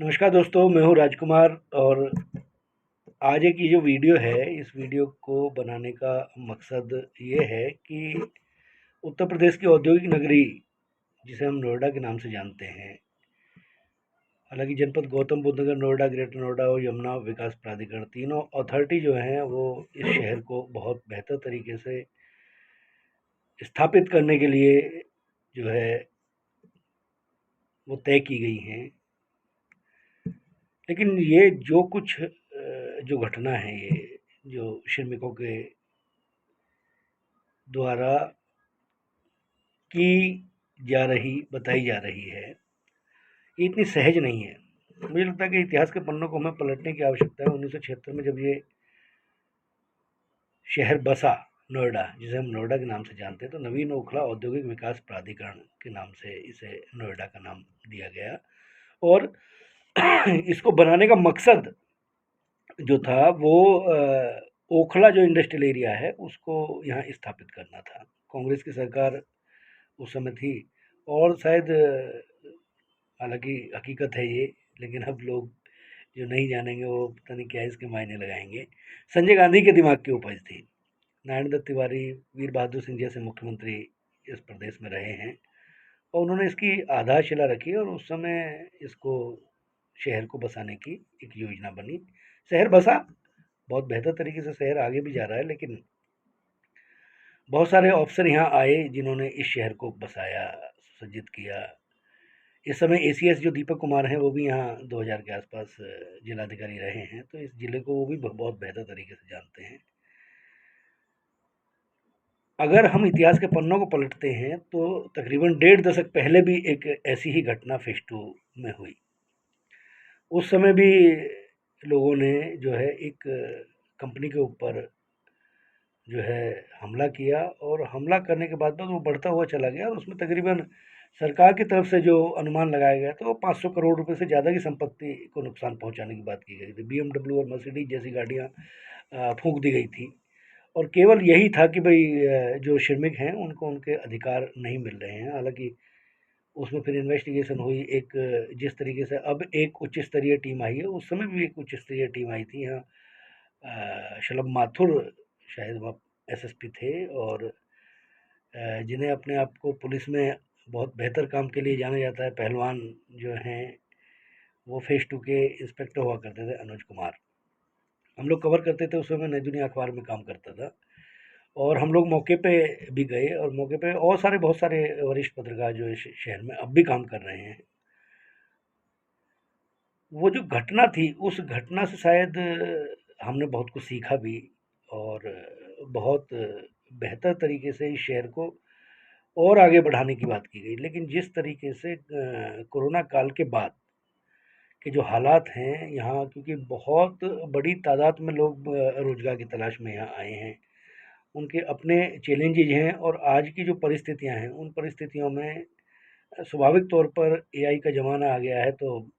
नमस्कार दोस्तों, मैं हूँ राजकुमार और आज एक ये जो वीडियो है, इस वीडियो को बनाने का मकसद ये है कि उत्तर प्रदेश की औद्योगिक नगरी, जिसे हम नोएडा के नाम से जानते हैं, हालांकि जनपद गौतम बुद्ध नगर, नोएडा, ग्रेटर नोएडा और यमुना विकास प्राधिकरण, तीनों अथॉरिटी जो हैं वो इस शहर को बहुत बेहतर तरीके से स्थापित करने के लिए जो है वो तय की गई हैं। लेकिन ये जो कुछ जो घटना है, ये जो श्रमिकों के द्वारा की बताई जा रही है, ये इतनी सहज नहीं है। मुझे लगता है कि इतिहास के पन्नों को हमें पलटने की आवश्यकता है। 1976 में जब ये शहर बसा, नोएडा, जिसे हम नोएडा के नाम से जानते हैं, तो नवीन ओखला औद्योगिक विकास प्राधिकरण के नाम से इसे नोएडा का नाम दिया गया। और इसको बनाने का मकसद जो था वो ओखला जो इंडस्ट्रियल एरिया है उसको यहाँ स्थापित करना था। कांग्रेस की सरकार उस समय थी और शायद, हालांकि हकीकत है ये, लेकिन अब लोग जो नहीं जानेंगे वो पता नहीं क्या इसके मायने लगाएंगे। संजय गांधी के दिमाग की उपज थी। नारायण दत्त तिवारी, वीर बहादुर सिंह जैसे मुख्यमंत्री इस प्रदेश में रहे हैं और उन्होंने इसकी आधारशिला रखी और उस समय इसको, शहर को बसाने की एक योजना बनी। शहर बसा, बहुत बेहतर तरीके से शहर आगे भी जा रहा है, लेकिन बहुत सारे अफसर यहाँ आए जिन्होंने इस शहर को बसाया, सुसज्जित किया। इस समय एसीएस जो दीपक कुमार हैं वो भी यहाँ 2000 के आसपास जिलाधिकारी रहे हैं, तो इस जिले को वो भी बहुत बेहतर तरीके से जानते हैं। अगर हम इतिहास के पन्नों को पलटते हैं तो तकरीबन डेढ़ दशक पहले भी एक ऐसी ही घटना फेज 2 में हुई। उस समय भी लोगों ने जो है एक कंपनी के ऊपर जो है हमला किया और हमला करने के बाद वो बढ़ता हुआ चला गया और उसमें तकरीबन सरकार की तरफ से जो अनुमान लगाया गया था वो 500 करोड़ रुपए से ज़्यादा की संपत्ति को नुकसान पहुंचाने की बात की गई थी। बीएमडब्ल्यू और मर्सिडीज जैसी गाड़ियां फूंक दी गई थी और केवल यही था कि भाई जो श्रमिक हैं उनको उनके अधिकार नहीं मिल रहे हैं। हालांकि उसमें फिर इन्वेस्टिगेशन हुई। एक जिस तरीके से अब एक उच्च स्तरीय टीम आई है, उस समय भी एक उच्च स्तरीय टीम आई थी यहाँ। शलभ माथुर शायद वह एसएसपी थे और जिन्हें अपने आप को पुलिस में बहुत बेहतर काम के लिए जाना जाता है, पहलवान जो हैं, वो फेज 2 के इंस्पेक्टर हुआ करते थे, अनुज कुमार। हम लोग कवर करते थे, उस समय नई दुनिया अखबार में काम करता था और हम लोग मौके पे भी गए और मौके पे और बहुत सारे वरिष्ठ पत्रकार जो इस शहर में अब भी काम कर रहे हैं। वो जो घटना थी, उस घटना से शायद हमने बहुत कुछ सीखा भी और बहुत बेहतर तरीके से इस शहर को और आगे बढ़ाने की बात की गई। लेकिन जिस तरीके से कोरोना काल के बाद के जो हालात हैं यहाँ, क्योंकि बहुत बड़ी तादाद में लोग रोजगार की तलाश में यहाँ आए हैं, उनके अपने चैलेंजेज हैं और आज की जो परिस्थितियां हैं उन परिस्थितियों में स्वाभाविक तौर पर एआई का ज़माना आ गया है, तो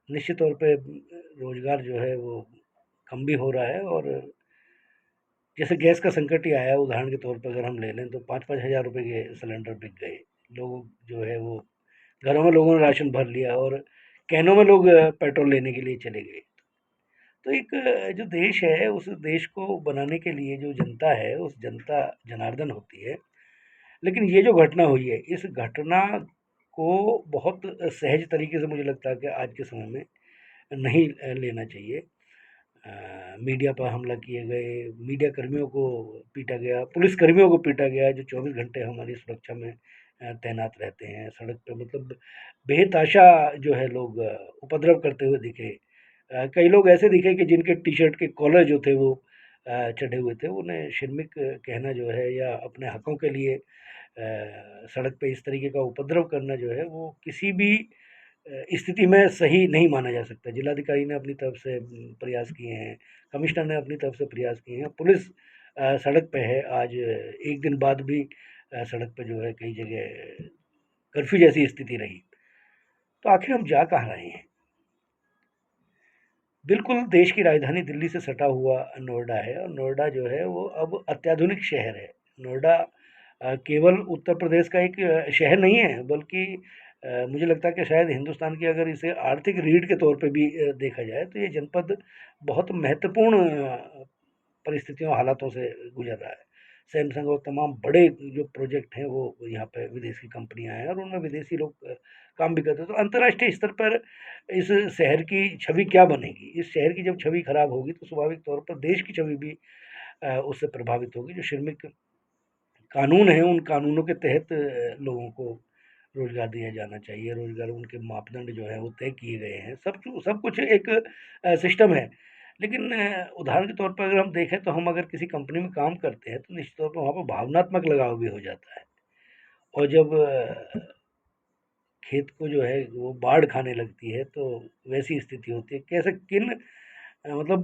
निश्चित तौर पे रोजगार जो है वो कम भी हो रहा है। और जैसे गैस का संकट ही आया, उदाहरण के तौर पर अगर हम ले लें तो 5-5 हज़ार रुपए के सिलेंडर बिक गए। लोग जो है वो घरों में लोगों ने राशन भर लिया और कैनों में लोग पेट्रोल लेने के लिए चले गए। तो एक जो देश है, उस देश को बनाने के लिए जो जनता है, उस जनता जनार्दन होती है। लेकिन ये जो घटना हुई है, इस घटना को बहुत सहज तरीके से मुझे लगता है कि आज के समय में नहीं लेना चाहिए। मीडिया पर हमला किए गए, मीडिया कर्मियों को पीटा गया, पुलिस कर्मियों को पीटा गया जो 24 घंटे हमारी सुरक्षा में तैनात रहते हैं सड़क पे। मतलब बेतहाशा जो है लोग उपद्रव करते हुए दिखे। कई लोग ऐसे दिखे कि जिनके टी शर्ट के कॉलर जो थे वो चढ़े हुए थे। उन्हें श्रमिक कहना जो है या अपने हकों के लिए सड़क पे इस तरीके का उपद्रव करना जो है वो किसी भी स्थिति में सही नहीं माना जा सकता। जिलाधिकारी ने अपनी तरफ से प्रयास किए हैं, कमिश्नर ने अपनी तरफ से प्रयास किए हैं, पुलिस सड़क पे है। आज एक दिन बाद भी सड़क पे जो है कई जगह कर्फ्यू जैसी स्थिति रही। तो आखिर हम जा कहाँ रहे हैं? बिल्कुल देश की राजधानी दिल्ली से सटा हुआ नोएडा है और नोएडा जो है वो अब अत्याधुनिक शहर है। नोएडा केवल उत्तर प्रदेश का एक शहर नहीं है, बल्कि मुझे लगता है कि शायद हिंदुस्तान की अगर इसे आर्थिक रीढ़ के तौर पे भी देखा जाए तो ये जनपद बहुत महत्वपूर्ण परिस्थितियों हालातों से गुजर रहा है। सैमसंग और तमाम बड़े जो प्रोजेक्ट हैं वो यहाँ पे विदेशी कंपनियां हैं और उनमें विदेशी लोग काम भी करते हैं। तो अंतर्राष्ट्रीय स्तर पर इस शहर की छवि क्या बनेगी? इस शहर की जब छवि खराब होगी तो स्वाभाविक तौर पर देश की छवि भी उससे प्रभावित होगी। जो श्रमिक कानून हैं उन कानूनों के तहत लोगों को रोजगार दिया जाना चाहिए। रोजगार उनके मापदंड जो है वो तय किए गए हैं। सब कुछ एक सिस्टम है। लेकिन उदाहरण के तौर पर अगर हम देखें तो हम अगर किसी कंपनी में काम करते हैं तो निश्चित तौर पर वहाँ पर भावनात्मक लगाव भी हो जाता है। और जब खेत को जो है वो बाढ़ खाने लगती है तो वैसी स्थिति होती है। कैसे किन मतलब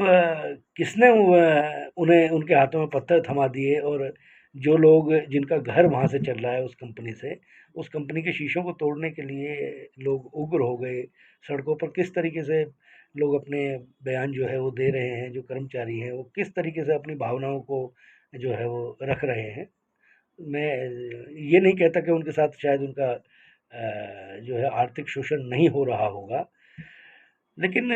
किसने उन्हें उनके हाथों में पत्थर थमा दिए और जो लोग जिनका घर वहाँ से चल रहा है उस कंपनी से, उस कंपनी के शीशों को तोड़ने के लिए लोग उग्र हो गए। सड़कों पर किस तरीके से लोग अपने बयान जो है वो दे रहे हैं, जो कर्मचारी हैं वो किस तरीके से अपनी भावनाओं को जो है वो रख रहे हैं। मैं ये नहीं कहता कि उनके साथ शायद उनका जो है आर्थिक शोषण नहीं हो रहा होगा। लेकिन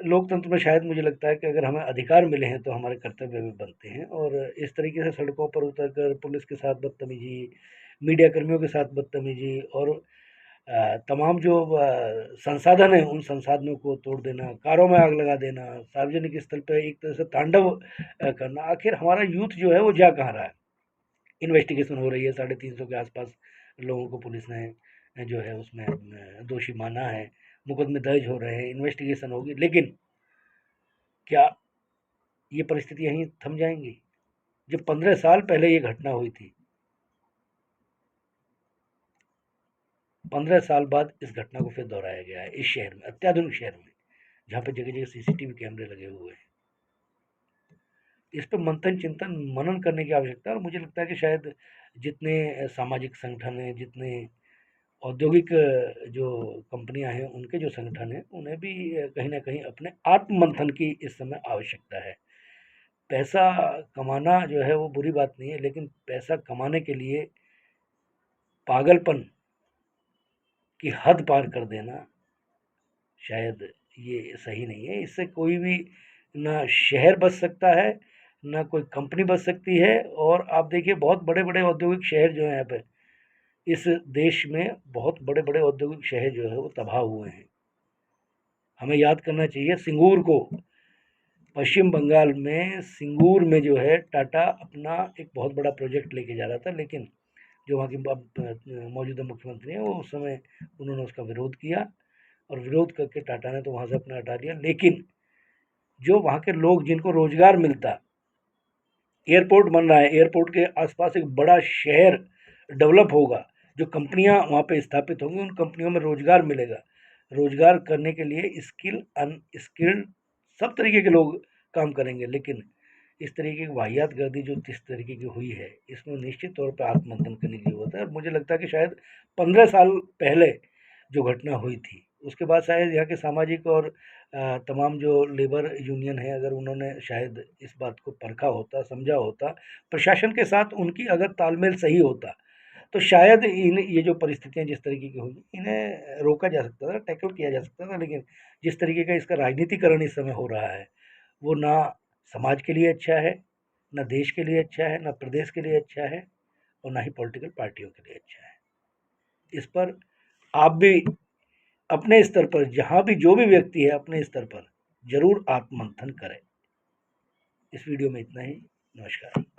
लोकतंत्र में शायद मुझे लगता है कि अगर हमें अधिकार मिले हैं तो हमारे कर्तव्य भी बनते हैं। और इस तरीके से सड़कों पर उतर कर पुलिस के साथ बदतमीजी, मीडिया कर्मियों के साथ बदतमीजी और तमाम जो संसाधन हैं उन संसाधनों को तोड़ देना, कारों में आग लगा देना, सार्वजनिक स्थल पे एक तरह से तांडव करना, आखिर हमारा यूथ जो है वो जा कहाँ रहा है? इन्वेस्टिगेशन हो रही है, 350 के आसपास लोगों को पुलिस ने जो है उसमें दोषी माना है, मुकदमे दर्ज हो रहे हैं, इन्वेस्टिगेशन होगी। लेकिन क्या ये परिस्थिति यहीं थम जाएंगी? जब 15 साल पहले ये घटना हुई थी, 15 साल बाद इस घटना को फिर दोहराया गया है इस शहर में, अत्याधुनिक शहर में, जहाँ पे जगह जगह सीसीटीवी कैमरे लगे हुए हैं। इस पर मंथन चिंतन मनन करने की आवश्यकता है। और मुझे लगता है कि शायद जितने सामाजिक संगठन हैं, जितने औद्योगिक जो कंपनियां हैं, उनके जो संगठन हैं, उन्हें भी कहीं ना कहीं अपने आत्ममंथन की इस समय आवश्यकता है। पैसा कमाना जो है वो बुरी बात नहीं है, लेकिन पैसा कमाने के लिए पागलपन की हद पार कर देना शायद ये सही नहीं है। इससे कोई भी ना शहर बच सकता है, ना कोई कंपनी बच सकती है। और आप देखिए बहुत बड़े बड़े औद्योगिक शहर जो हैं यहाँ पे इस देश में, बहुत बड़े बड़े औद्योगिक शहर जो है वो तबाह हुए हैं। हमें याद करना चाहिए सिंगूर को। पश्चिम बंगाल में सिंगूर में जो है टाटा अपना एक बहुत बड़ा प्रोजेक्ट लेके जा रहा था, लेकिन जो वहाँ की मौजूदा मुख्यमंत्री हैं वो उस समय उन्होंने उसका विरोध किया और विरोध करके टाटा ने तो वहाँ से अपना हटा लिया। लेकिन जो वहाँ के लोग जिनको रोजगार मिलता, एयरपोर्ट बन रहा है, एयरपोर्ट के आसपास एक बड़ा शहर डेवलप होगा, जो कंपनियां वहाँ पे स्थापित होंगी, उन कंपनियों में रोजगार मिलेगा। रोजगार करने के लिए स्किल अनस्किल्ड सब तरीके के लोग काम करेंगे। लेकिन इस तरीके की वाहियात गर्दी जो जिस तरीके की हुई है, इसमें निश्चित तौर पर आत्ममंथन करने की जरूरत है। और मुझे लगता है कि शायद 15 साल पहले जो घटना हुई थी उसके बाद शायद यहाँ के सामाजिक और तमाम जो लेबर यूनियन है, अगर उन्होंने शायद इस बात को परखा होता, समझा होता, प्रशासन के साथ उनकी अगर तालमेल सही होता, तो शायद इन ये जो परिस्थितियाँ जिस तरीके की हुई इन्हें रोका जा सकता था, टैकल किया जा सकता था। लेकिन जिस तरीके का इसका राजनीतिकरण इस समय हो रहा है वो ना समाज के लिए अच्छा है, ना देश के लिए अच्छा है, ना प्रदेश के लिए अच्छा है और ना ही पॉलिटिकल पार्टियों के लिए अच्छा है। इस पर आप भी अपने स्तर पर, जहाँ भी जो भी व्यक्ति है अपने स्तर पर जरूर आत्ममंथन करें। इस वीडियो में इतना ही। नमस्कार।